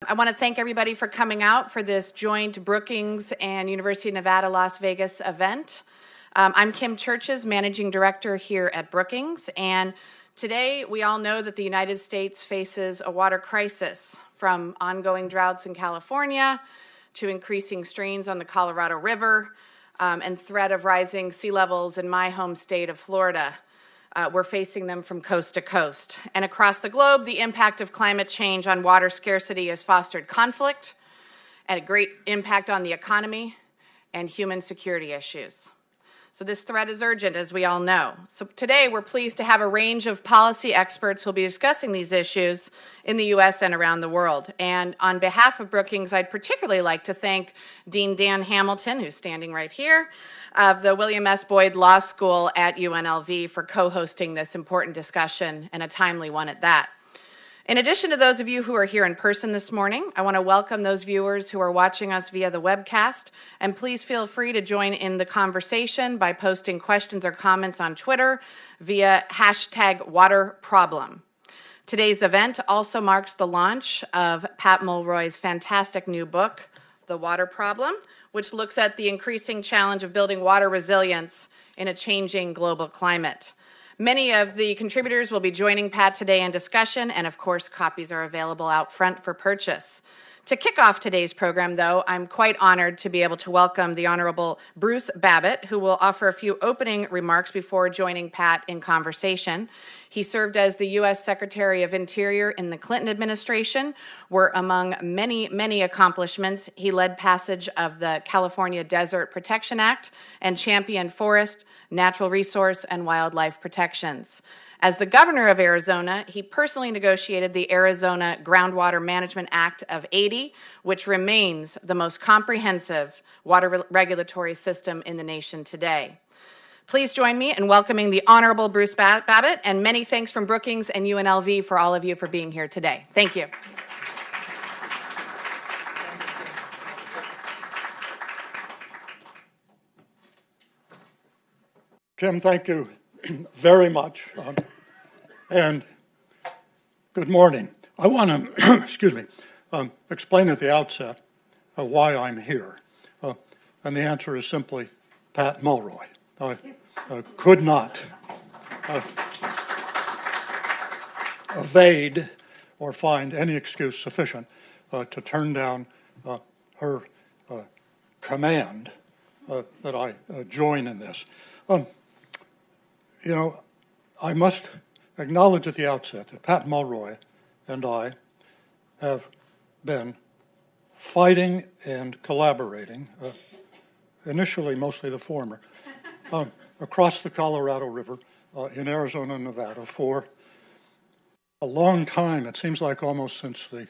I want to thank everybody for coming out for this joint Brookings and University of Nevada, Las Vegas event. I'm Kim Churches, Managing Director here at Brookings, and today we all know that the United States faces a water crisis, from ongoing droughts in California to increasing strains on the Colorado River and threat of rising sea levels in my home state of Florida. We're facing them from coast to coast. And across the globe, the impact of climate change on water scarcity has fostered conflict and a great impact on the economy and human security issues. So this threat is urgent, as we all know. So today, we're pleased to have a range of policy experts who will be discussing these issues in the U.S. and around the world. And on behalf of Brookings, I'd particularly like to thank Dean Dan Hamilton, who's standing right here, of the William S. Boyd Law School at UNLV for co-hosting this important discussion, and a timely one at that. In addition to those of you who are here in person this morning, I want to welcome those viewers who are watching us via the webcast, and please feel free to join in the conversation by posting questions or comments on Twitter via #WaterProblem. Today's event also marks the launch of Pat Mulroy's fantastic new book, The Water Problem, which looks at the increasing challenge of building water resilience in a changing global climate. Many of the contributors will be joining Pat today in discussion, and of course, copies are available out front for purchase. To kick off today's program, though, I'm quite honored to be able to welcome the Honorable Bruce Babbitt, who will offer a few opening remarks before joining Pat in conversation. He served as the U.S. Secretary of Interior in the Clinton administration, where among many, many accomplishments, he led passage of the California Desert Protection Act and championed forest, natural resource, and wildlife protections. As the governor of Arizona, he personally negotiated the Arizona Groundwater Management Act of '80, which remains the most comprehensive water regulatory system in the nation today. Please join me in welcoming the Honorable Bruce Babbitt, and many thanks from Brookings and UNLV for all of you for being here today. Thank you. Kim, thank you very much, and good morning. I want to, explain at the outset why I'm here, and the answer is simply Pat Mulroy. I could not evade or find any excuse sufficient to turn down her command that I join in this. You know, I must acknowledge at the outset that Pat Mulroy and I have been fighting and collaborating, initially mostly the former, across the Colorado River in Arizona and Nevada for a long time. It seems like almost since the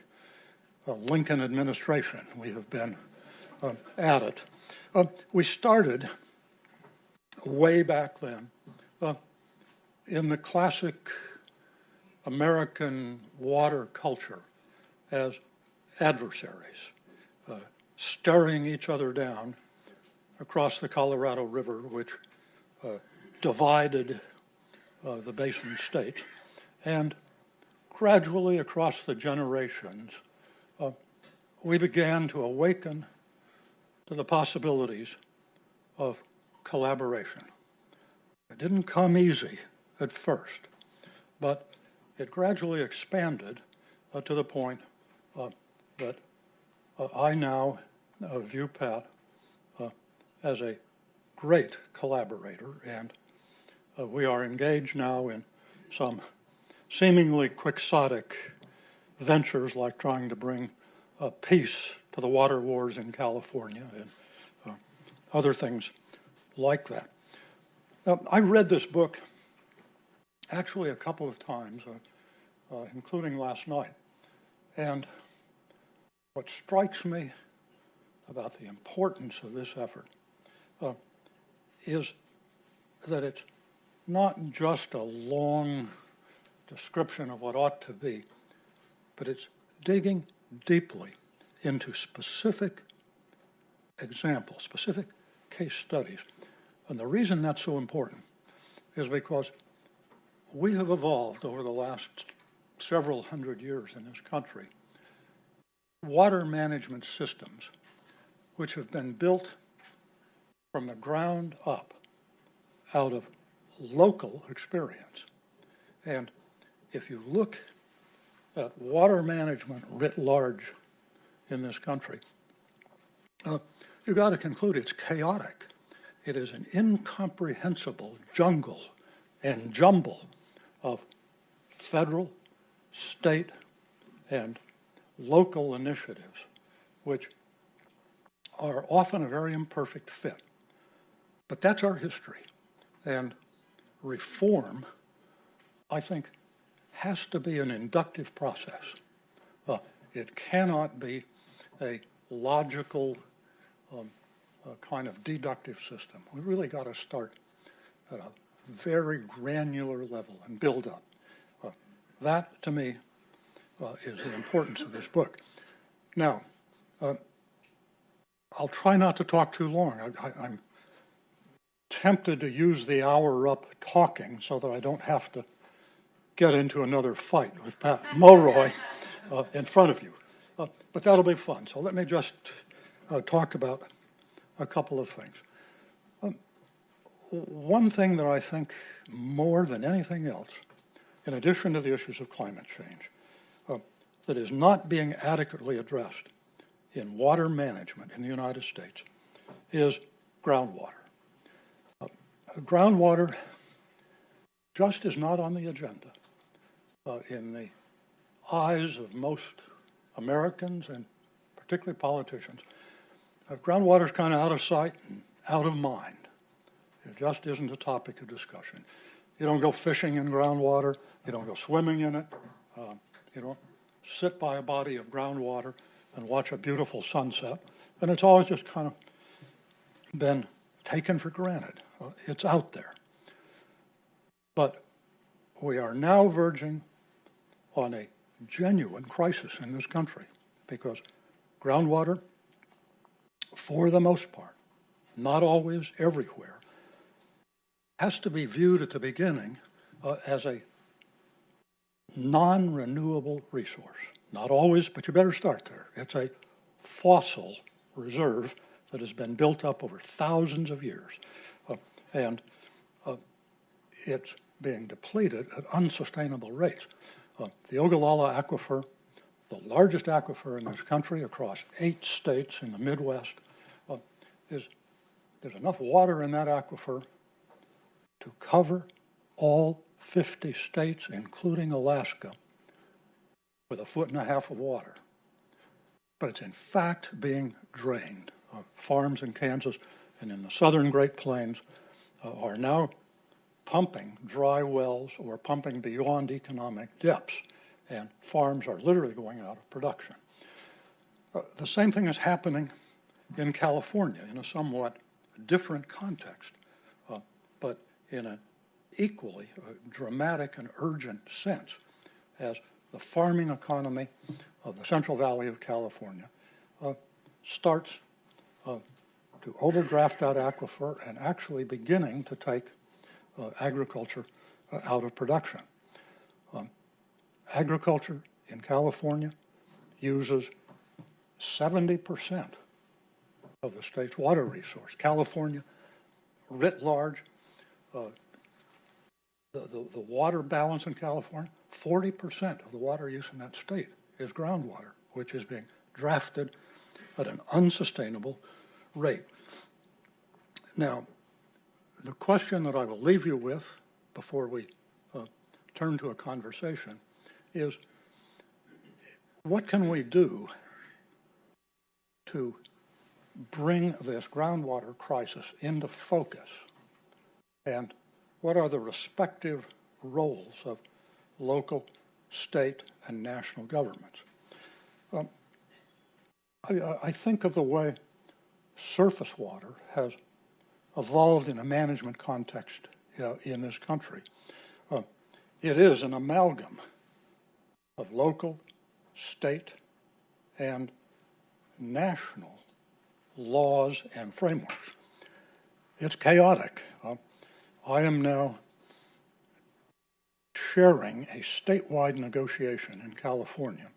Lincoln administration we have been at it. We started way back then in the classic American water culture as adversaries, staring each other down across the Colorado River, which divided the basin state, and gradually across the generations, we began to awaken to the possibilities of collaboration. It didn't come easy at first, but it gradually expanded to the point that I now view Pat as a great collaborator, and we are engaged now in some seemingly quixotic ventures like trying to bring peace to the water wars in California and other things like that. I read this book actually a couple of times, including last night, and what strikes me about the importance of this effort is that it's not just a long description of what ought to be, but it's digging deeply into specific examples, specific case studies. And the reason that's so important is because we have evolved over the last several hundred years in this country water management systems which have been built from the ground up out of local experience. And if you look at water management writ large in this country, you've got to conclude it's chaotic. It is an incomprehensible jungle and jumble of federal, state, and local initiatives, which are often a very imperfect fit. But that's our history. And reform, I think, has to be an inductive process. It cannot be a logical kind of deductive system. We've really got to start at a very granular level and build up. That, to me, is the importance of this book. Now, I'll try not to talk too long. I'm tempted to use the hour up talking so that I don't have to get into another fight with Pat Mulroy in front of you. But that'll be fun. So let me just talk about a couple of things. One thing that I think more than anything else, in addition to the issues of climate change, that is not being adequately addressed in water management in the United States is groundwater. Groundwater just is not on the agenda in the eyes of most Americans and particularly politicians. Groundwater is kind of out of sight and out of mind. It just isn't a topic of discussion. You don't go fishing in groundwater. You don't go swimming in it. You don't sit by a body of groundwater and watch a beautiful sunset. And it's always just kind of been taken for granted. It's out there. But we are now verging on a genuine crisis in this country because groundwater, for the most part, not always everywhere, has to be viewed at the beginning as a non-renewable resource. Not always, but you better start there. It's a fossil reserve that has been built up over thousands of years. And it's being depleted at unsustainable rates. The Ogallala Aquifer, the largest aquifer in this country across 8 states in the Midwest, there's enough water in that aquifer to cover all 50 states, including Alaska, with 1.5 feet of water. But it's in fact being drained. Farms in Kansas and in the southern Great Plains are now pumping dry wells or pumping beyond economic depths, and farms are literally going out of production. The same thing is happening in California in a somewhat different context, but in an equally dramatic and urgent sense, as the farming economy of the Central Valley of California starts to overdraft that aquifer and actually beginning to take agriculture out of production. Agriculture in California uses 70% of the state's water resource. California, writ large, the water balance in California, 40% of the water use in that state is groundwater, which is being drafted at an unsustainable rate. Now, the question that I will leave you with before we turn to a conversation is, what can we do to bring this groundwater crisis into focus? And what are the respective roles of local, state, and national governments? I think of the way surface water has evolved in a management context in this country. It is an amalgam of local, state, and national laws and frameworks. It's chaotic. I am now chairing a statewide negotiation in California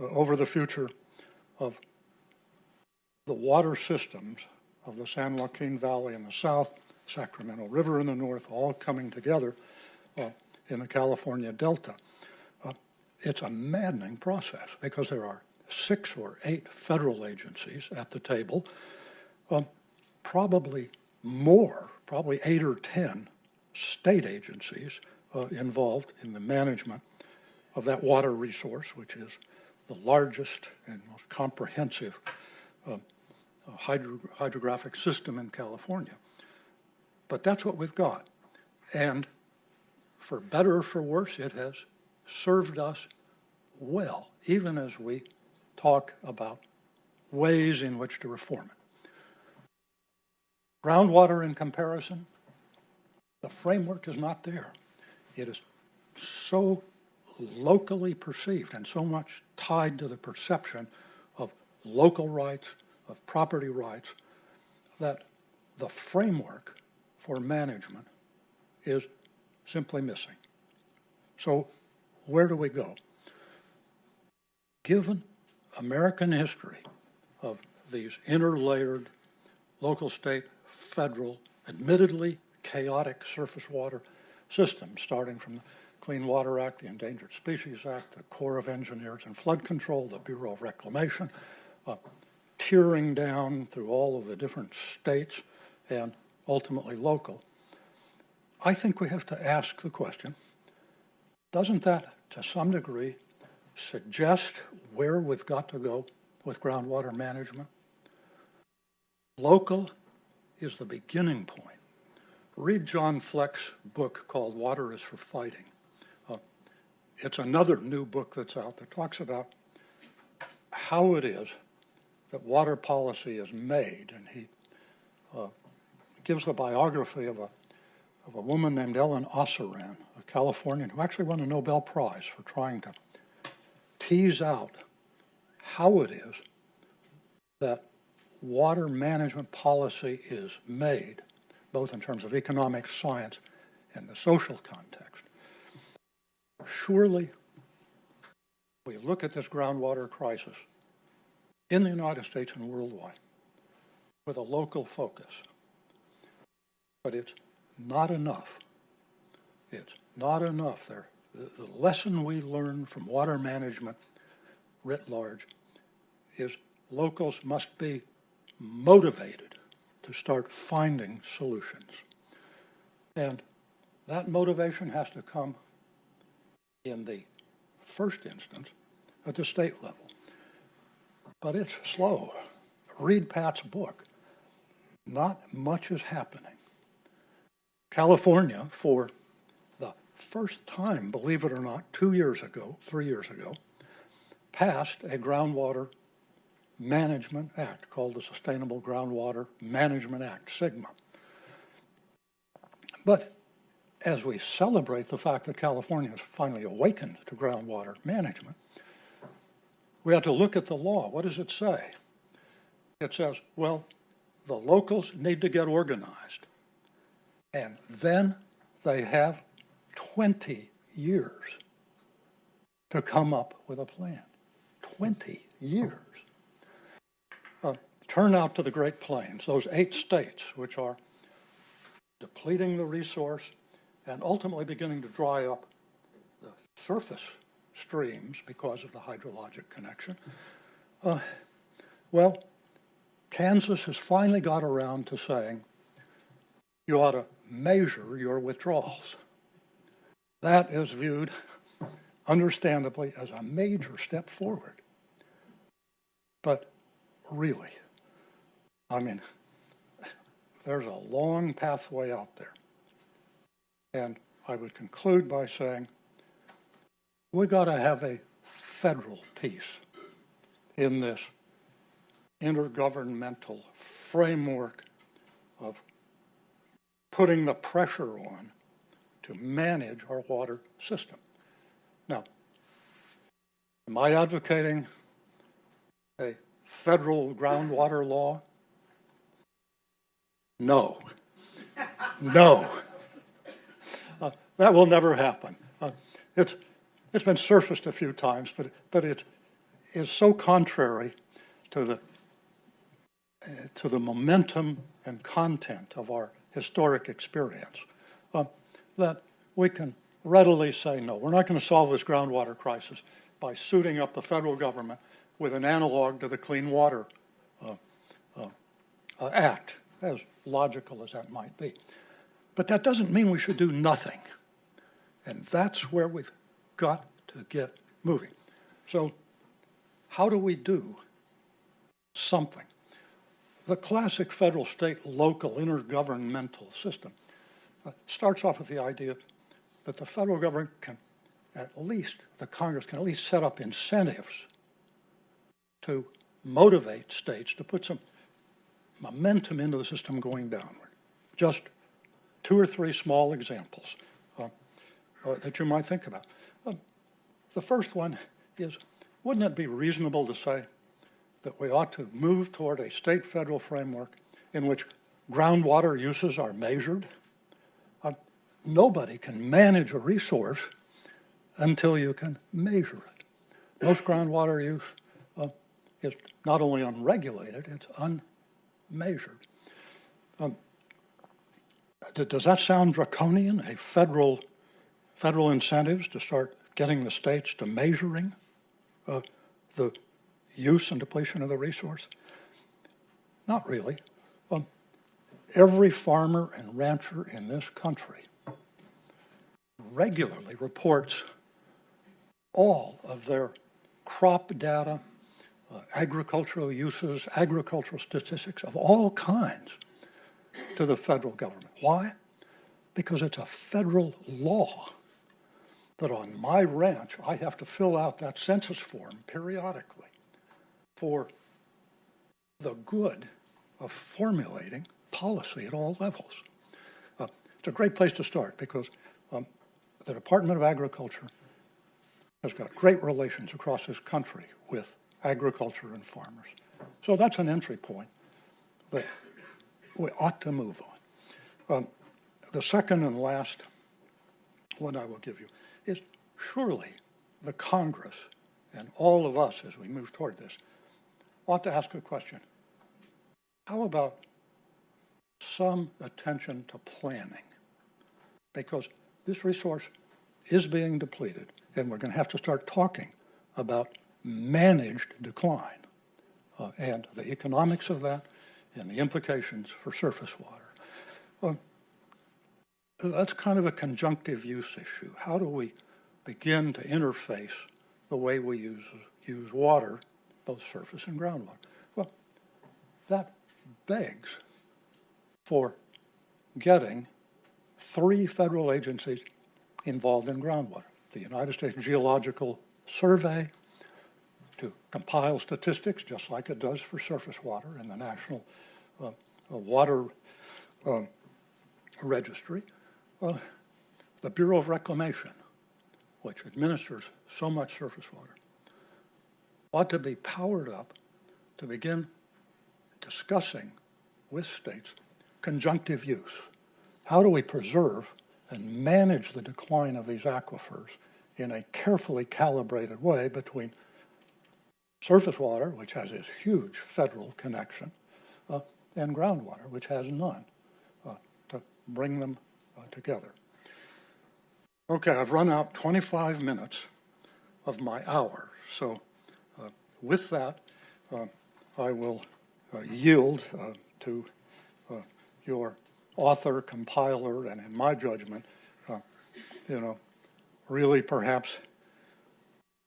over the future of the water systems of the San Joaquin Valley in the south, Sacramento River in the north, all coming together in the California Delta. It's a maddening process because there are 6 or 8 federal agencies at the table, probably more, probably 8 or 10 state agencies involved in the management of that water resource, which is the largest and most comprehensive hydrographic system in California. But that's what we've got. And for better or for worse, it has served us well, even as we talk about ways in which to reform it. Groundwater in comparison, the framework is not there. It is so locally perceived and so much tied to the perception of local rights, of property rights, that the framework for management is simply missing. So where do we go? Given American history of these interlayered local, state, federal, admittedly chaotic surface water systems, starting from the Clean Water Act, the Endangered Species Act, the Corps of Engineers and Flood Control, the Bureau of Reclamation, tearing down through all of the different states and ultimately local, I think we have to ask the question, doesn't that, to some degree, suggest where we've got to go with groundwater management? Local is the beginning point. Read John Fleck's book called Water is for Fighting. It's another new book that's out that talks about how it is that water policy is made, and he gives the biography of a woman named Ellen Osseran, a Californian who actually won a Nobel Prize for trying to tease out how it is that water management policy is made, both in terms of economic science and the social context. Surely, we look at this groundwater crisis in the United States and worldwide with a local focus. But it's not enough. It's not enough. The lesson we learn from water management writ large is locals must be motivated to start finding solutions. And that motivation has to come in the first instance at the state level. But it's slow. Read Pat's book. Not much is happening. California, for the first time, believe it or not, 3 years ago, passed a groundwater management act called the Sustainable Groundwater Management Act, SGMA. But as we celebrate the fact that California has finally awakened to groundwater management, we have to look at the law. What does it say? It says, well, the locals need to get organized. And then they have 20 years to come up with a plan. 20 years. Turn out to the Great Plains, those 8 states which are depleting the resource and ultimately beginning to dry up the surface streams because of the hydrologic connection. Well, Kansas has finally got around to saying you ought to measure your withdrawals. That is viewed, understandably, as a major step forward. But really, I mean, there's a long pathway out there. And I would conclude by saying we've got to have a federal piece in this intergovernmental framework of putting the pressure on to manage our water system. Now, am I advocating a federal groundwater law? No. No. That will never happen. It's been surfaced a few times, but it is so contrary to the momentum and content of our historic experience, that we can readily say, no, we're not going to solve this groundwater crisis by suiting up the federal government with an analog to the Clean Water Act, as logical as that might be. But that doesn't mean we should do nothing. And that's where we've got to get moving. So how do we do something? The classic federal, state, local, intergovernmental system starts off with the idea that the federal government can at least, the Congress can at least set up incentives to motivate states to put some momentum into the system going downward. Just 2 or 3 small examples that you might think about. The first one is, wouldn't it be reasonable to say that we ought to move toward a state-federal framework in which groundwater uses are measured? Nobody can manage a resource until you can measure it. Most groundwater use is not only unregulated, it's unmeasured. Does that sound draconian, a federal incentives to start getting the states to measuring the use and depletion of the resource? Not really. Every farmer and rancher in this country regularly reports all of their crop data, agricultural uses, agricultural statistics of all kinds to the federal government. Why? Because it's a federal law that on my ranch I have to fill out that census form periodically for the good of formulating policy at all levels. It's a great place to start because the Department of Agriculture has got great relations across this country with agriculture and farmers. So that's an entry point that we ought to move on. The second and last one I will give you is surely the Congress and all of us as we move toward this ought to ask a question. How about some attention to planning? Because this resource is being depleted, and we're going to have to start talking about managed decline and the economics of that and the implications for surface water. That's kind of a conjunctive use issue. How do we begin to interface the way we use water, both surface and groundwater? Well, that begs for getting 3 federal agencies involved in groundwater. The United States Geological Survey to compile statistics just like it does for surface water in the National Water Registry. The Bureau of Reclamation, which administers so much surface water, ought to be powered up to begin discussing with states conjunctive use. How do we preserve and manage the decline of these aquifers in a carefully calibrated way between surface water, which has this huge federal connection, and groundwater, which has none, to bring them together. Okay, I've run out 25 minutes of my hour, so with that, I will yield to your author, compiler, and in my judgment, really perhaps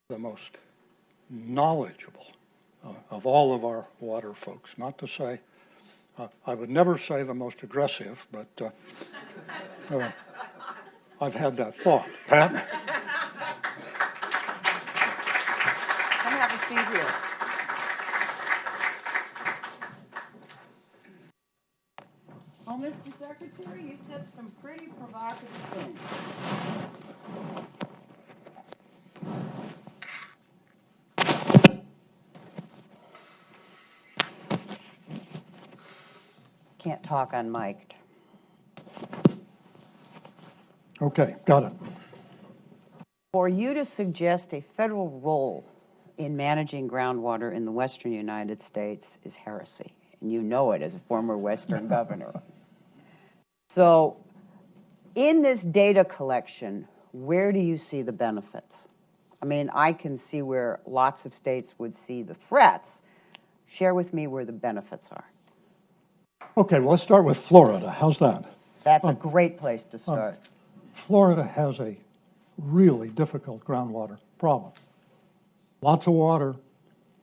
the most knowledgeable of all of our water folks. Not to say, I would never say the most aggressive, but I've had that thought. Pat? Come have a seat here. Well, Mr. Secretary, you said some pretty provocative things. Can't talk unmiked. Okay, got it. For you to suggest a federal role in managing groundwater in the western United States is heresy, and you know it as a former western governor. So in this data collection, where do you see the benefits? I mean, I can see where lots of states would see the threats. Share with me where the benefits are. Okay, well, let's start with Florida. How's that? That's a great place to start. Florida has a really difficult groundwater problem. Lots of water,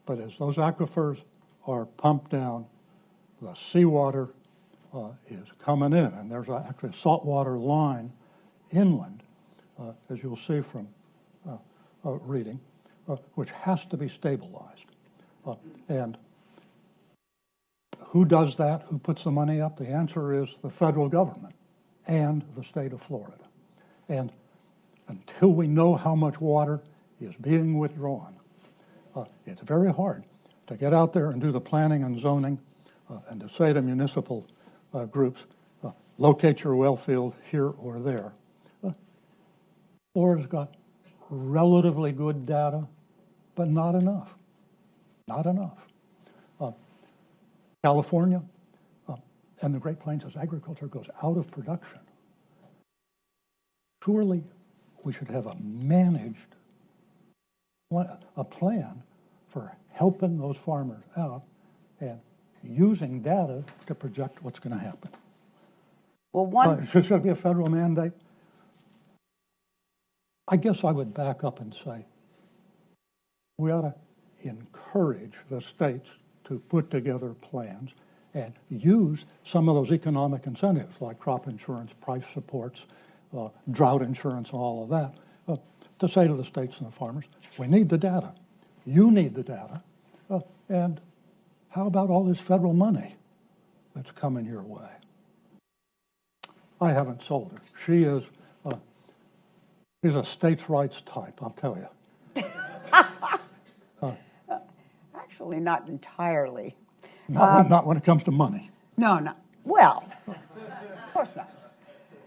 but as those aquifers are pumped down, the seawater is coming in, and there's actually a saltwater line inland, as you'll see from reading, which has to be stabilized. And who does that? Who puts the money up? The answer is the federal government and the state of Florida. And until we know how much water is being withdrawn, it's very hard to get out there and do the planning and zoning and to say to municipal groups, locate your well field here or there. Florida's got relatively good data, but not enough. Not enough. California and the Great Plains, as agriculture goes out of production, surely we should have a managed plan for helping those farmers out and using data to project what's going to happen. Well, Should it be a federal mandate? I guess I would back up and say we ought to encourage the states to put together plans and use some of those economic incentives like crop insurance, price supports, drought insurance, all of that, to say to the states and the farmers, we need the data. You need the data. And how about all this federal money that's coming your way? I haven't sold her. She's a states' rights type, I'll tell you. actually not entirely. Not when it comes to money. No. Well, of course not.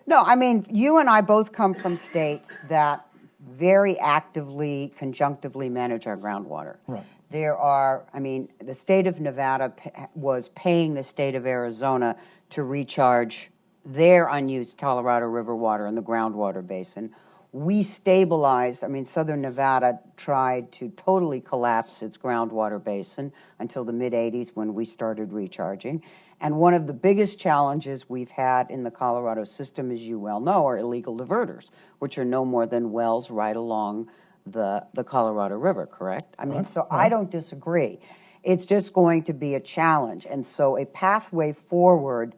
No, I mean, you and I both come from states that very actively, conjunctively manage our groundwater. Right. The state of Nevada was paying the state of Arizona to recharge their unused Colorado River water in the groundwater basin. We stabilized, Southern Nevada tried to totally collapse its groundwater basin until the mid-'80s when we started recharging. And one of the biggest challenges we've had in the Colorado system, as you well know, are illegal diverters, which are no more than wells right along the Colorado River, correct? I don't disagree. It's just going to be a challenge. And so a pathway forward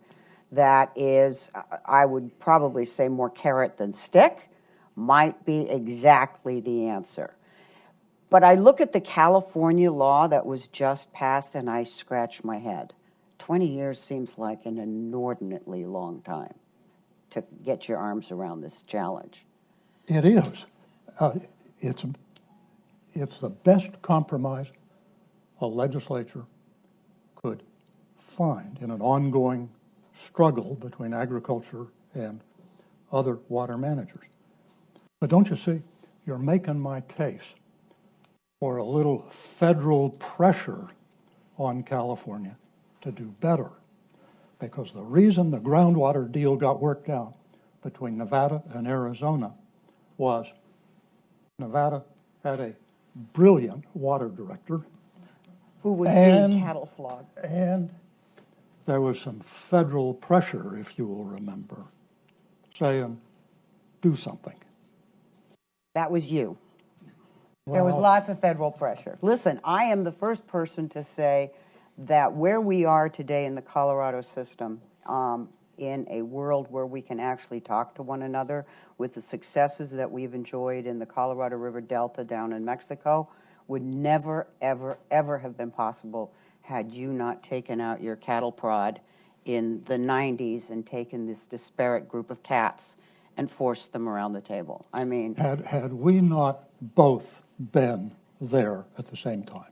that is, I would probably say, more carrot than stick, might be exactly the answer. But I look at the California law that was just passed and I scratch my head. 20 years seems like an inordinately long time to get your arms around this challenge. It is. It's the best compromise a legislature could find in an ongoing struggle between agriculture and other water managers. But don't you see, you're making my case for a little federal pressure on California to do better. Because the reason the groundwater deal got worked out between Nevada and Arizona was Nevada had a brilliant water director. Who was being cattle flogged. And there was some federal pressure, if you will remember, saying, do something. That was you. Well, there was lots of federal pressure. Listen, I am the first person to say that where we are today in the Colorado system, in a world where we can actually talk to one another with the successes that we've enjoyed in the Colorado River Delta down in Mexico, would never, ever, ever have been possible had you not taken out your cattle prod in the 90s and taken this disparate group of cats and forced them around the table. Had we not both been there at the same time.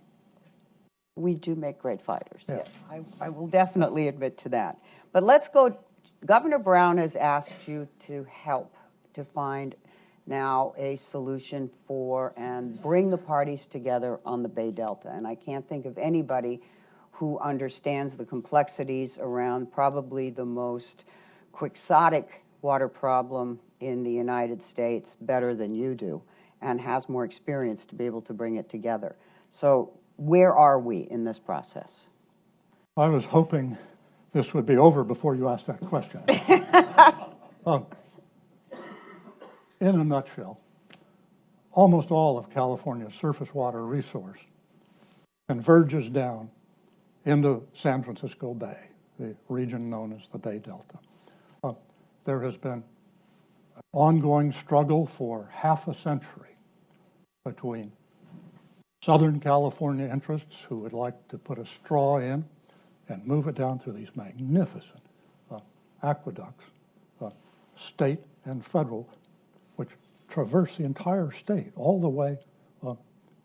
We do make great fighters, Yeah. yes. I will definitely admit to that. But let's go. Governor Brown has asked you to help to find now a solution for and bring the parties together on the Bay Delta. And I can't think of anybody who understands the complexities around probably the most quixotic water problem in the United States better than you do, and has more experience to be able to bring it together. So where are we in this process? I was hoping this would be over before you asked that question. In a nutshell, almost all of California's surface water resource converges down into San Francisco Bay, the region known as the Bay Delta. There has been an ongoing struggle for half a century between Southern California interests who would like to put a straw in and move it down through these magnificent aqueducts, state and federal, which traverse the entire state all the way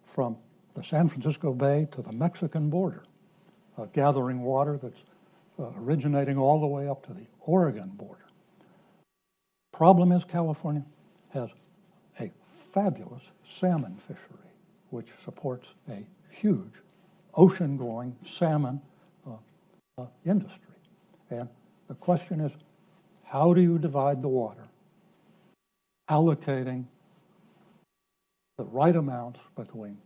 from the San Francisco Bay to the Mexican border, gathering water that's originating all the way up to the Oregon border. Problem is California has a fabulous salmon fishery, which supports a huge ocean-going salmon industry. And the question is, how do you divide the water, allocating the right amounts between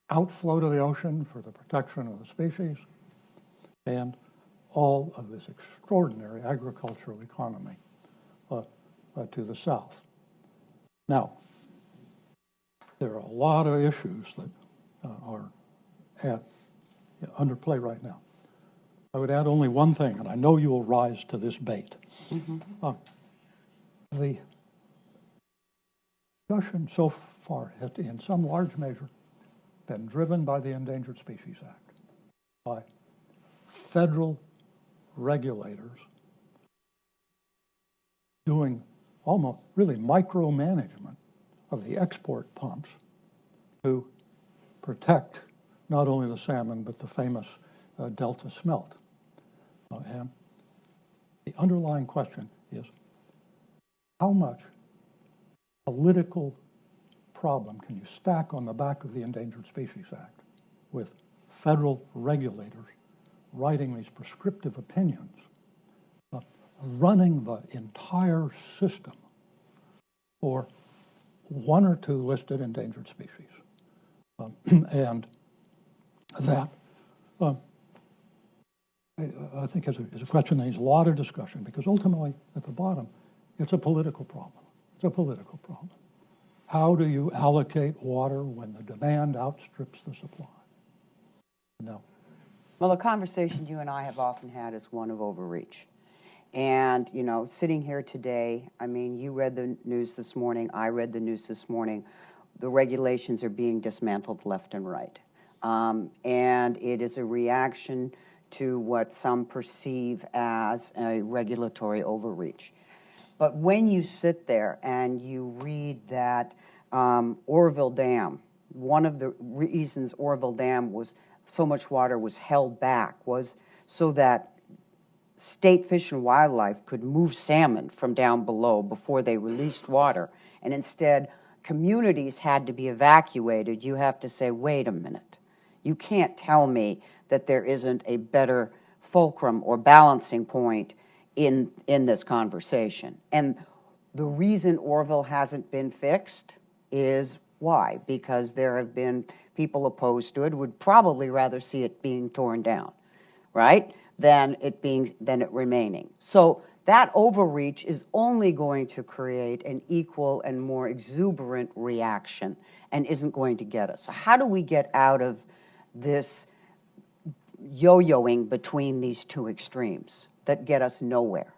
outflow to the ocean for the protection of the species and all of this extraordinary agricultural economy to the south. Now, there are a lot of issues that are under play right now. I would add only one thing, and I know you will rise to this bait. The discussion so far has, in some large measure, been driven by the Endangered Species Act, by federal regulators doing almost really micromanagement of the export pumps to protect not only the salmon but the famous Delta smelt. And the underlying question is, how much political problem can you stack on the back of the Endangered Species Act with federal regulators writing these prescriptive opinions, running the entire system for one or two listed endangered species? And that, I think, is a question that needs a lot of discussion, because ultimately, at the bottom, it's a political problem. It's a political problem. How do you allocate water when the demand outstrips the supply? No. Well, the conversation you and I have often had is one of overreach. And, you know, sitting here today, I mean, you read the news this morning, I read the news this morning, the regulations are being dismantled left and right. And it is a reaction to what some perceive as a regulatory overreach. But when you sit there and you read that Oroville Dam, one of the reasons Oroville Dam was so much water was held back was so that State Fish and Wildlife could move salmon from down below before they released water. And instead, communities had to be evacuated. You have to say, wait a minute. You can't tell me that there isn't a better fulcrum or balancing point in this conversation. And the reason Oroville hasn't been fixed is why? Because there have been people opposed to it, would probably rather see it being torn down, right, than it remaining. So that overreach is only going to create an equal and more exuberant reaction and isn't going to get us. So how do we get out of this yo-yoing between these two extremes that get us nowhere?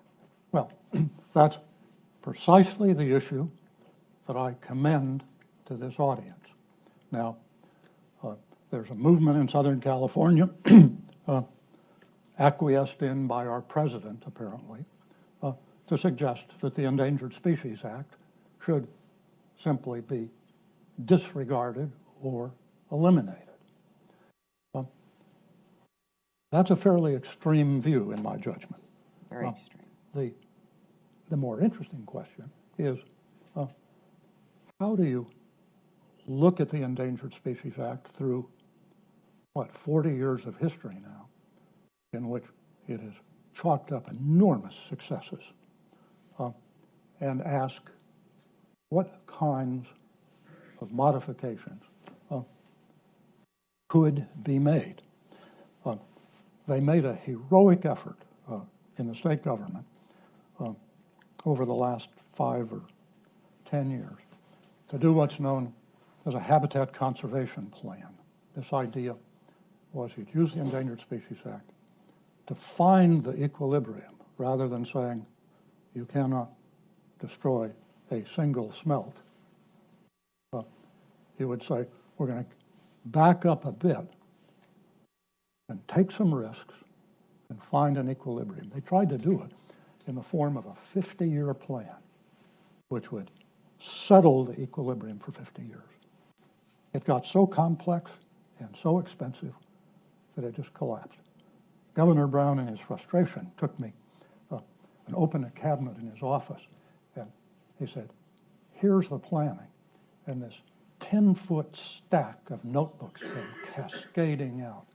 Well, that's precisely the issue that I commend to this audience. Now, there's a movement in Southern California, acquiesced in by our president, apparently, to suggest that the Endangered Species Act should simply be disregarded or eliminated. That's a fairly extreme view, in my judgment. Very extreme. The more interesting question is, how do you look at the Endangered Species Act through, 40 years of history now, in which it has chalked up enormous successes, and ask what kinds of modifications could be made? They made a heroic effort in the state government over the last 5 or 10 years to do what's known as a habitat conservation plan. This idea was you'd use the Endangered Species Act to find the equilibrium rather than saying you cannot destroy a single smelt. You would say, we're going to back up a bit and take some risks and find an equilibrium. They tried to do it in the form of a 50-year plan, which would settle the equilibrium for 50 years. It got so complex and so expensive that it just collapsed. Governor Brown, in his frustration, took me and opened a cabinet in his office, and he said, here's the planning. And this 10-foot stack of notebooks came cascading out.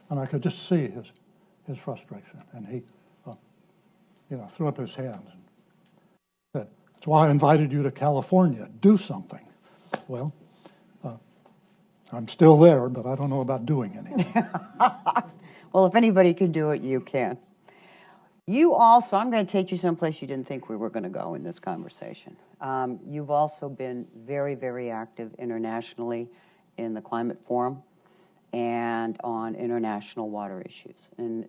And I could just see his frustration. And he threw up his hands and said, that's why I invited you to California. Do something. Well, I'm still there, but I don't know about doing anything. Well, if anybody can do it, you can. You also, I'm going to take you someplace you didn't think we were going to go in this conversation. You've also been very, very active internationally in the Climate Forum and on international water issues, and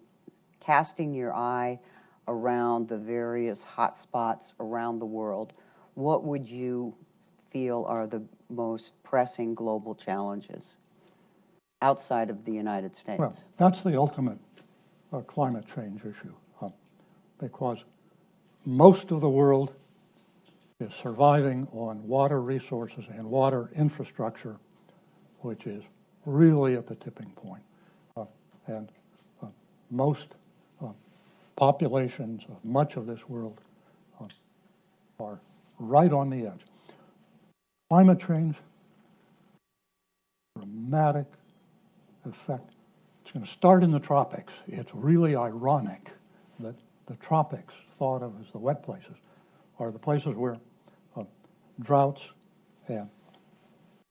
casting your eye around the various hotspots around the world. What would you feel are the most pressing global challenges outside of the United States? Well, that's the ultimate climate change issue, because most of the world is surviving on water resources and water infrastructure, which is really at the tipping point. And most populations of much of this world are right on the edge. Climate change, dramatic effect. It's going to start in the tropics. It's really ironic that the tropics, thought of as the wet places, are the places where droughts and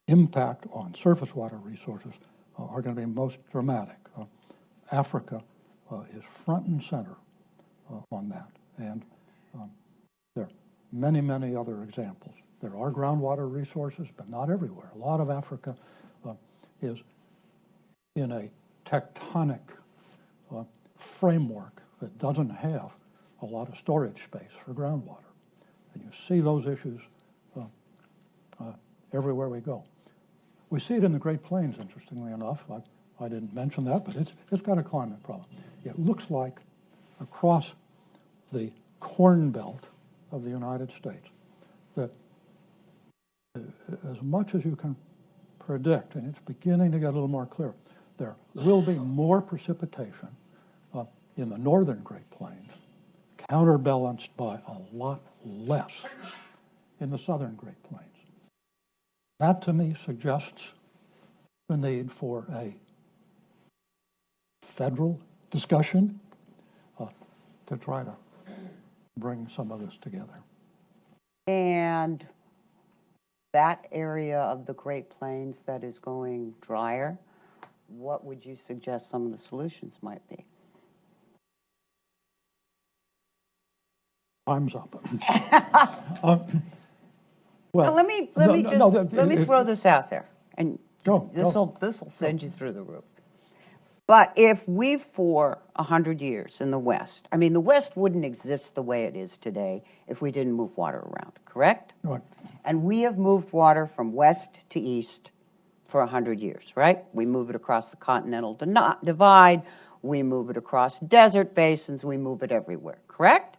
impact on surface water resources are going to be most dramatic. Africa is front and center on that. And there are many, many other examples. There are groundwater resources, but not everywhere. A lot of Africa is in a tectonic framework that doesn't have a lot of storage space for groundwater. And you see those issues everywhere we go. We see it in the Great Plains, interestingly enough. I didn't mention that, but it's got a climate problem. It looks like across the corn belt of the United States that as much as you can predict, and it's beginning to get a little more clear, there will be more precipitation in the northern Great Plains, counterbalanced by a lot less in the southern Great Plains. That, to me, suggests the need for a federal discussion to try to bring some of this together. And that area of the Great Plains that is going drier, what would you suggest some of the solutions might be? Time's up. Well, let me throw this out there, and this will send you through the roof. But if we, for 100 years in the West, I mean, the West wouldn't exist the way it is today if we didn't move water around, correct? Right. And we have moved water from west to east for 100 years, right? We move it across the continental divide, we move it across desert basins, we move it everywhere, correct?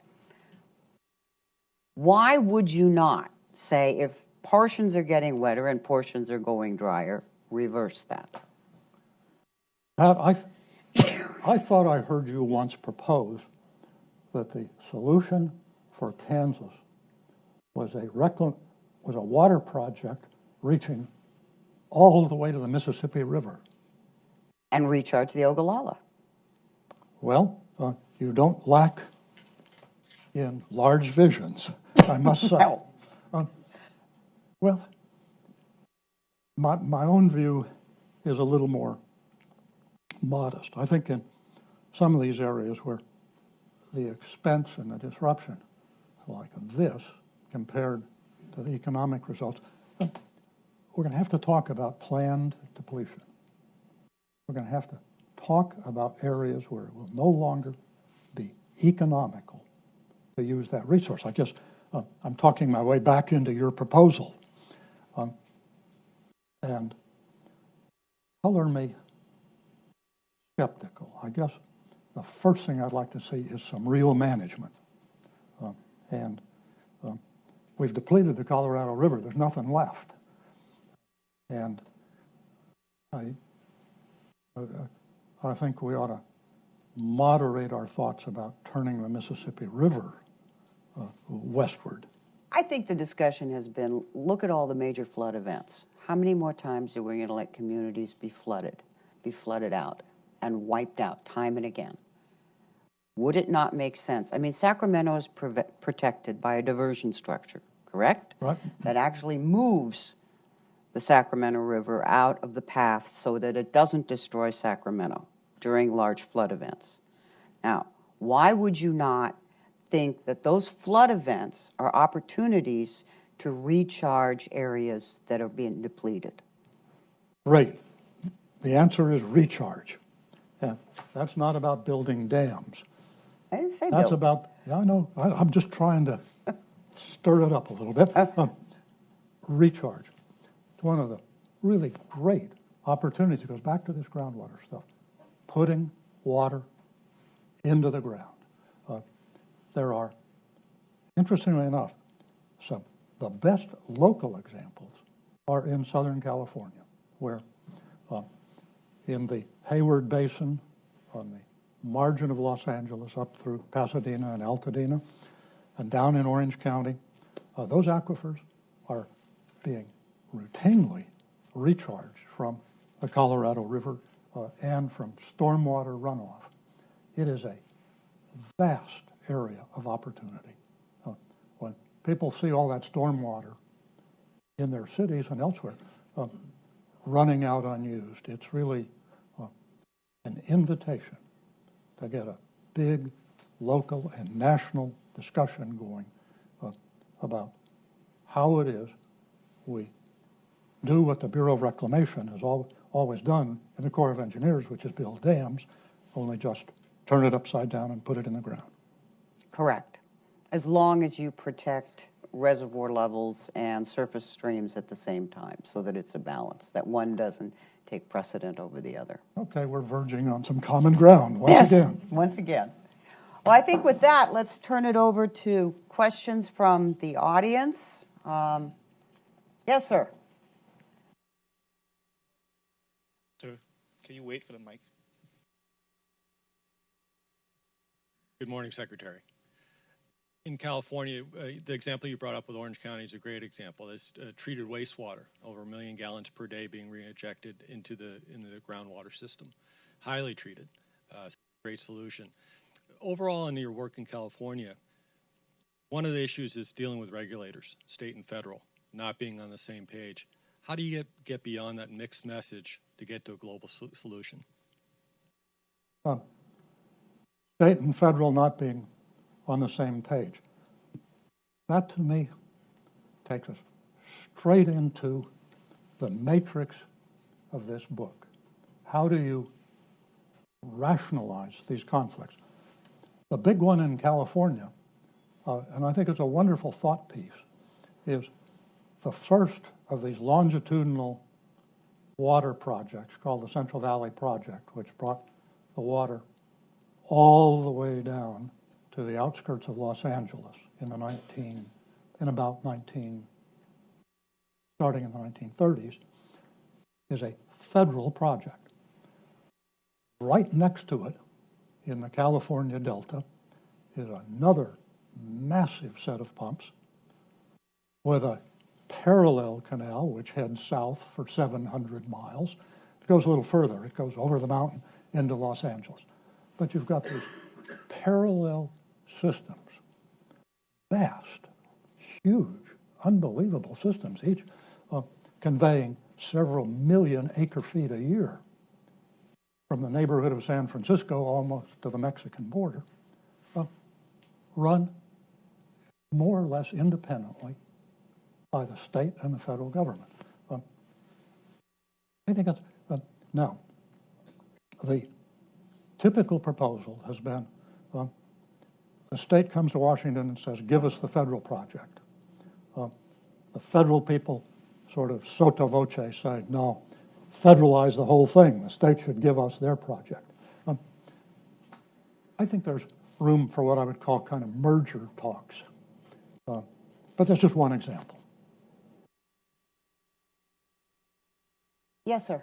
Why would you not say, if portions are getting wetter and portions are going drier, reverse that? I thought I heard you once propose that the solution for Kansas was a was a water project reaching all the way to the Mississippi River. And recharge the Ogallala. Well, you don't lack in large visions, I must say. No. Well, my own view is a little more modest. I think in some of these areas where the expense and the disruption like this compared to the economic results, we're going to have to talk about planned depletion. We're going to have to talk about areas where it will no longer be economical to use that resource. I guess I'm talking my way back into your proposal. And color me skeptical. I guess the first thing I'd like to see is some real management. And we've depleted the Colorado River. There's nothing left. And I think we ought to moderate our thoughts about turning the Mississippi River westward. I think the discussion has been, look at all the major flood events. How many more times are we going to let communities be flooded out and wiped out time and again? Would it not make sense? I mean, Sacramento is protected by a diversion structure, correct? Right. That actually moves the Sacramento River out of the path so that it doesn't destroy Sacramento during large flood events. Now, why would you not think that those flood events are opportunities to recharge areas that are being depleted? Great. The answer is recharge. Yeah, that's not about building dams. I didn't say That's build. about, yeah, I know, I'm just trying to stir it up a little bit. Recharge. It's one of the really great opportunities. It goes back to this groundwater stuff. Putting water into the ground. There are, interestingly enough, the best local examples are in Southern California, where in the Hayward Basin, on the margin of Los Angeles, up through Pasadena and Altadena, and down in Orange County, those aquifers are being routinely recharged from the Colorado River and from stormwater runoff. It is a vast area of opportunity. When people see all that stormwater in their cities and elsewhere running out unused, it's really an invitation to get a big local and national discussion going about how it is we do what the Bureau of Reclamation has always done in the Corps of Engineers, which is build dams, only just turn it upside down and put it in the ground. Correct. As long as you protect reservoir levels and surface streams at the same time so that it's a balance, that one doesn't take precedent over the other. Okay, we're verging on some common ground Once again. Well, I think with that, let's turn it over to questions from the audience. Yes, sir. Sir, can you wait for the mic? Good morning, Secretary. In California, the example you brought up with Orange County is a great example. There's treated wastewater, over 1 million gallons per day being reinjected into the groundwater system. Highly treated, great solution. Overall, in your work in California, one of the issues is dealing with regulators, state and federal, not being on the same page. How do you get beyond that mixed message to get to a global solution? State and federal not being on the same page. That, to me, takes us straight into the matrix of this book. How do you rationalize these conflicts? The big one in California, and I think it's a wonderful thought piece, is the first of these longitudinal water projects called the Central Valley Project, which brought the water all the way down to the outskirts of Los Angeles starting in the 1930s, is a federal project. Right next to it, in the California Delta, is another massive set of pumps with a parallel canal, which heads south for 700 miles. It goes a little further. It goes over the mountain into Los Angeles. But you've got these parallel systems, vast, huge, unbelievable systems, each conveying several million acre-feet a year from the neighborhood of San Francisco almost to the Mexican border, run more or less independently by the state and the federal government. I think that's, now, the typical proposal has been, the state comes to Washington and says, give us the federal project. The federal people sort of sotto voce say, no, federalize the whole thing. The state should give us their project. I think there's room for what I would call kind of merger talks. But that's just one example. Yes, sir.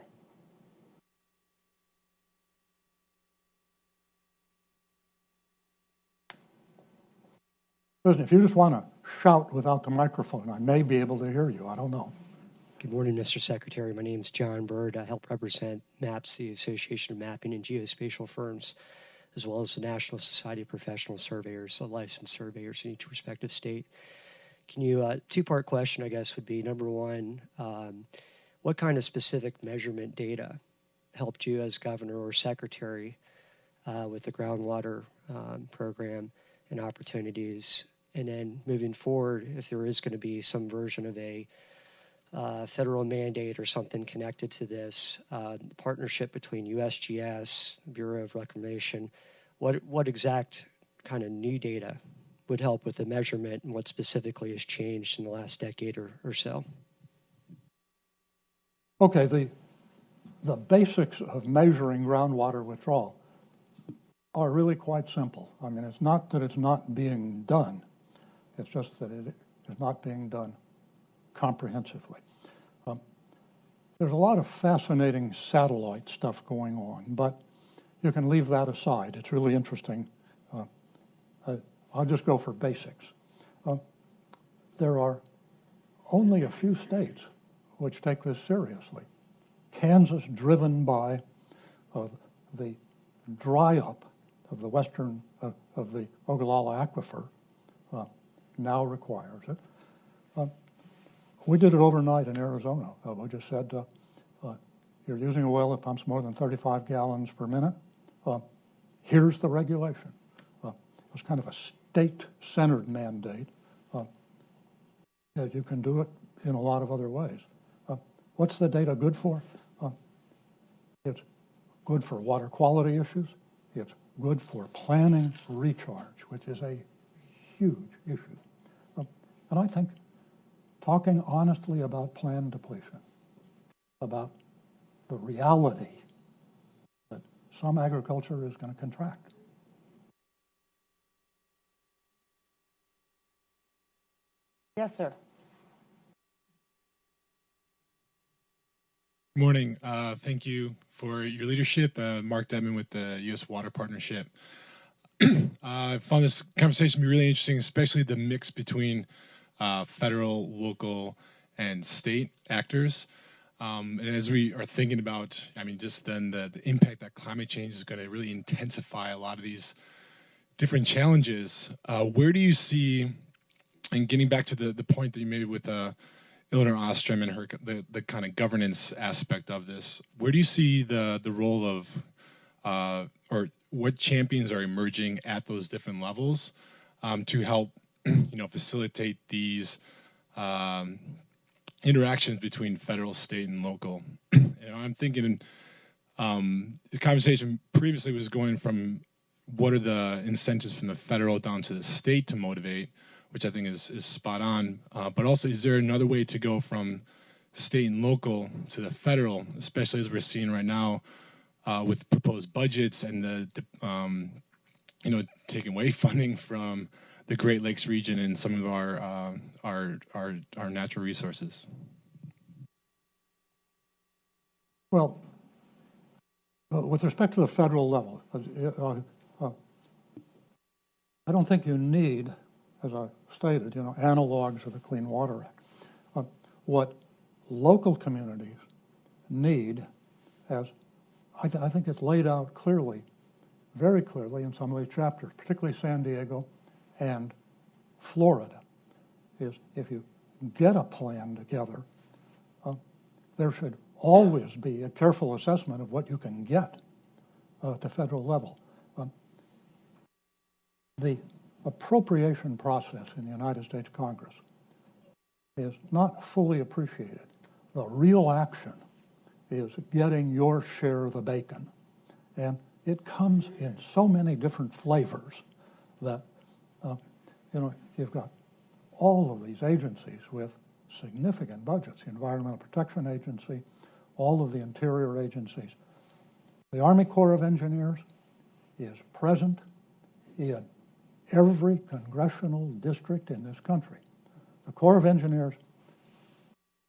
Listen, if you just want to shout without the microphone, I may be able to hear you. I don't know. Good morning, Mr. Secretary. My name is John Bird. I help represent MAPS, the Association of Mapping and Geospatial Firms, as well as the National Society of Professional Surveyors, licensed surveyors in each respective state. Can you, two-part question, I guess, would be, number one, what kind of specific measurement data helped you as governor or secretary with the groundwater program and opportunities? And then moving forward, if there is going to be some version of a federal mandate or something connected to this, partnership between USGS, Bureau of Reclamation, what exact kind of new data would help with the measurement and what specifically has changed in the last decade or so? Okay, the basics of measuring groundwater withdrawal are really quite simple. I mean, it's not that it's not being done. It's just that it is not being done comprehensively. There's a lot of fascinating satellite stuff going on, but you can leave that aside. It's really interesting. I'll just go for basics. There are only a few states which take this seriously. Kansas, driven by the dry up of the western, of the Ogallala Aquifer, now requires it. We did it overnight in Arizona. We just said, you're using a well that pumps more than 35 gallons per minute. Here's the regulation. It was kind of a state-centered mandate. You can do it in a lot of other ways. What's the data good for? It's good for water quality issues. It's good for planning recharge, which is a huge issue. And I think talking honestly about planned depletion, about the reality that some agriculture is going to contract. Yes, sir. Good morning. Thank you for your leadership. Mark Dedman with the U.S. Water Partnership. I found this conversation to be really interesting, especially the mix between federal, local, and state actors. And as we are thinking about, I mean, just then the impact that climate change is going to really intensify a lot of these different challenges, where do you see, and getting back to the point that you made with Eleanor Ostrom and her the kind of governance aspect of this, where do you see the role of, or what champions are emerging at those different levels to help facilitate these interactions between federal, state, and local? I'm thinking the conversation previously was going from what are the incentives from the federal down to the state to motivate, which I think is spot on. But also, is there another way to go from state and local to the federal, especially as we're seeing right now with proposed budgets and the taking away funding from the Great Lakes region and some of our natural resources? Well, with respect to the federal level, I don't think you need, as I stated, analogs of the Clean Water Act. what local communities need, as I think it's laid out clearly, very clearly in some of these chapters, particularly San Diego and Florida, is if you get a plan together, there should always be a careful assessment of what you can get at the federal level. The appropriation process in the United States Congress is not fully appreciated. The real action is getting your share of the bacon. And it comes in so many different flavors that, you've got all of these agencies with significant budgets, the Environmental Protection Agency, all of the interior agencies. The Army Corps of Engineers is present in every congressional district in this country. The Corps of Engineers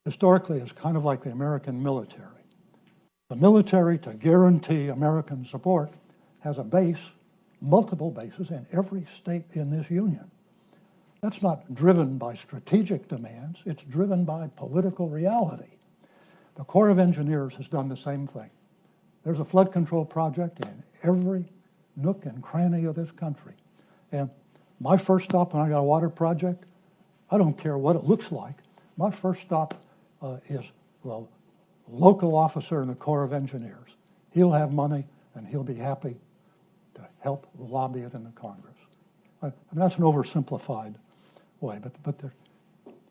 historically is kind of like the American military. The military, to guarantee American support, has a base, multiple bases in every state in this union. That's not driven by strategic demands, it's driven by political reality. The Corps of Engineers has done the same thing. There's a flood control project in every nook and cranny of this country. And my first stop when I got a water project, I don't care what it looks like. My first stop is the local officer in the Corps of Engineers. He'll have money and he'll be happy to help lobby it in the Congress. And that's an oversimplified way, but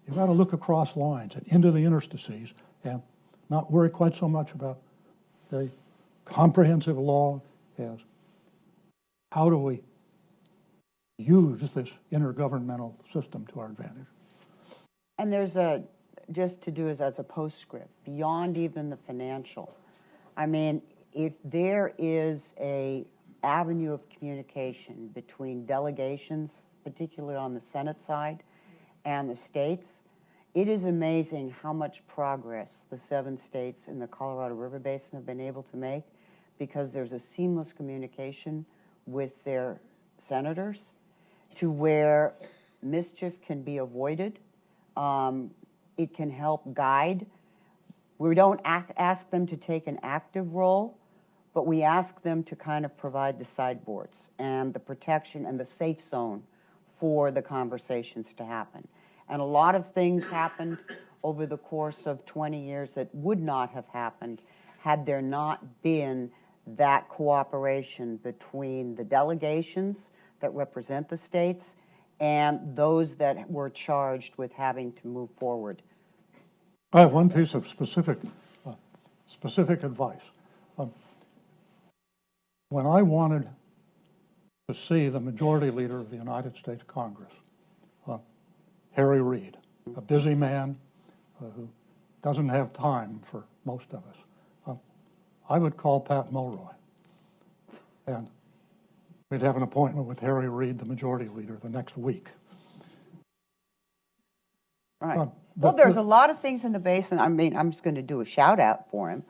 you've got to look across lines and into the interstices and not worry quite so much about the comprehensive law as how do we use this intergovernmental system to our advantage. And there's just to do as a postscript, beyond even the financial. I mean, if there is a avenue of communication between delegations, particularly on the Senate side, and the states, it is amazing how much progress the 7 states in the Colorado River Basin have been able to make, because there's a seamless communication with their senators to where mischief can be avoided. It can help guide. We don't ask them to take an active role, but we ask them to kind of provide the sideboards and the protection and the safe zone for the conversations to happen. And a lot of things happened over the course of 20 years that would not have happened had there not been that cooperation between the delegations that represent the states and those that were charged with having to move forward. I have one piece of specific advice. When I wanted to see the majority leader of the United States Congress, Harry Reid, a busy man who doesn't have time for most of us, I would call Pat Mulroy, and we'd have an appointment with Harry Reid, the majority leader, the next week. All right. Well, there's a lot of things in the basin. I mean, I'm just going to do a shout out for him.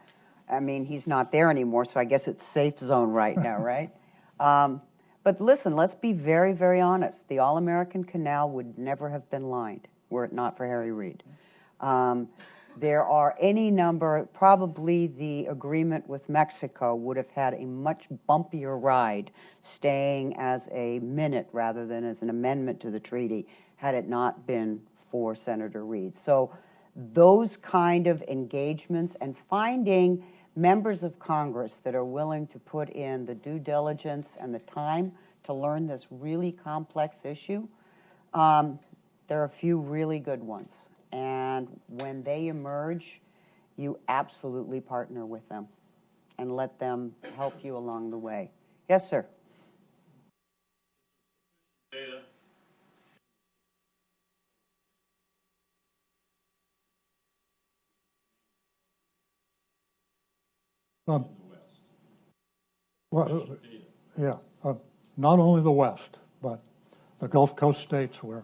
I mean, he's not there anymore, so I guess it's safe zone right now, right? But listen, let's be very, very honest. The All-American Canal would never have been lined were it not for Harry Reid. There are any number, probably the agreement with Mexico would have had a much bumpier ride staying as a minute rather than as an amendment to the treaty had it not been for Senator Reid. So those kind of engagements and finding members of Congress that are willing to put in the due diligence and the time to learn this really complex issue, there are a few really good ones. And when they emerge, you absolutely partner with them and let them help you along the way. Yes, sir. Not only the West, but the Gulf Coast states where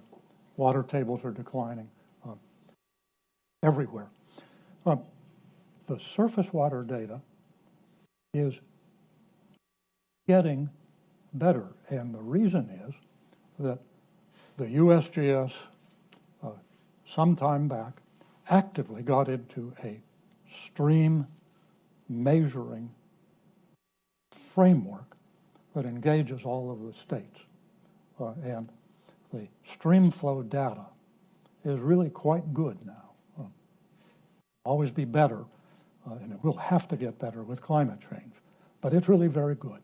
water tables are declining, everywhere. The surface water data is getting better, and the reason is that the USGS some time back actively got into a stream measuring framework that engages all of the states. And the stream flow data is really quite good now. Always be better, and it will have to get better with climate change, but it's really very good.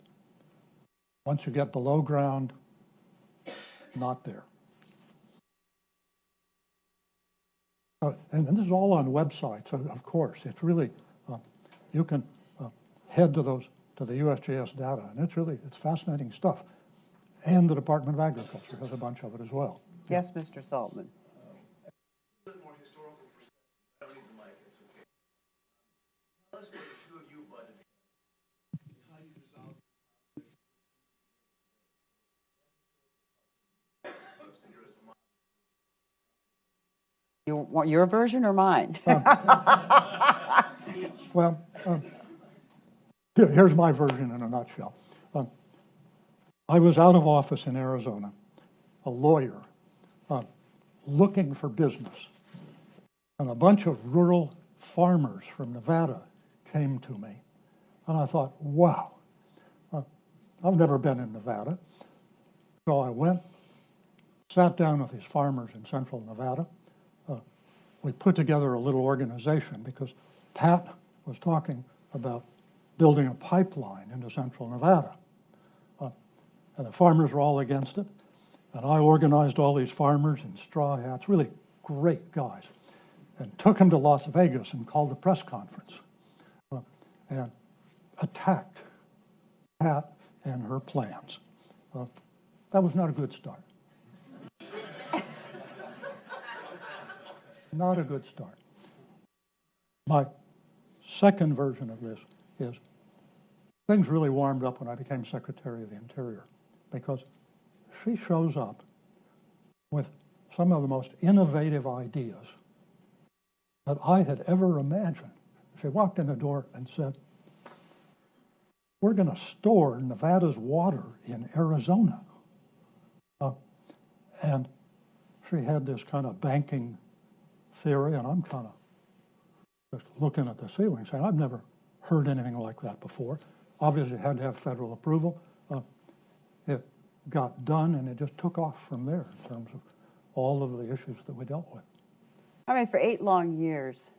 Once you get below ground, not there. And this is all on websites, of course. It's really, you can head to the USGS data, and it's fascinating stuff. And the Department of Agriculture has a bunch of it as well. Yes, Mr. Saltman. You want your version or mine? Well, here's my version in a nutshell. I was out of office in Arizona, a lawyer, looking for business. And a bunch of rural farmers from Nevada came to me. And I thought, wow, I've never been in Nevada. So I went, sat down with these farmers in central Nevada. We put together a little organization because Pat was talking about building a pipeline into central Nevada. And the farmers were all against it. And I organized all these farmers in straw hats, really great guys, and took them to Las Vegas and called a press conference and attacked Pat and her plans. That was not a good start. Not a good start. My second version of this is things really warmed up when I became Secretary of the Interior, because she shows up with some of the most innovative ideas that I had ever imagined. She walked in the door and said, we're going to store Nevada's water in Arizona. And she had this kind of banking theory, and I'm kind of just looking at the ceiling saying, I've never heard anything like that before. Obviously, it had to have federal approval. It got done, and it just took off from there in terms of all of the issues that we dealt with. I mean, for 8 long years,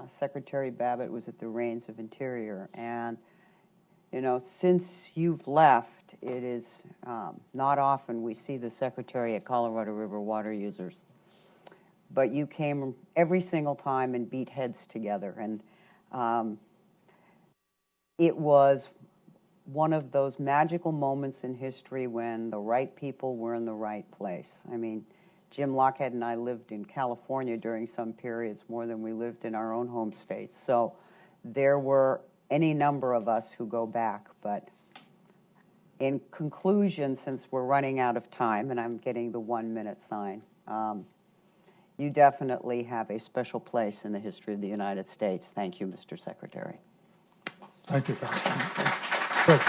Secretary Babbitt was at the reins of Interior, and you know, since you've left, it is not often we see the Secretary at Colorado River water users. But you came every single time and beat heads together, and it was one of those magical moments in history when the right people were in the right place. I mean, Jim Lockhead and I lived in California during some periods more than we lived in our own home states. So there were any number of us who go back. But in conclusion, since we're running out of time, and I'm getting the 1-minute sign, you definitely have a special place in the history of the United States. Thank you, Mr. Secretary. Thank you, Pat. Good.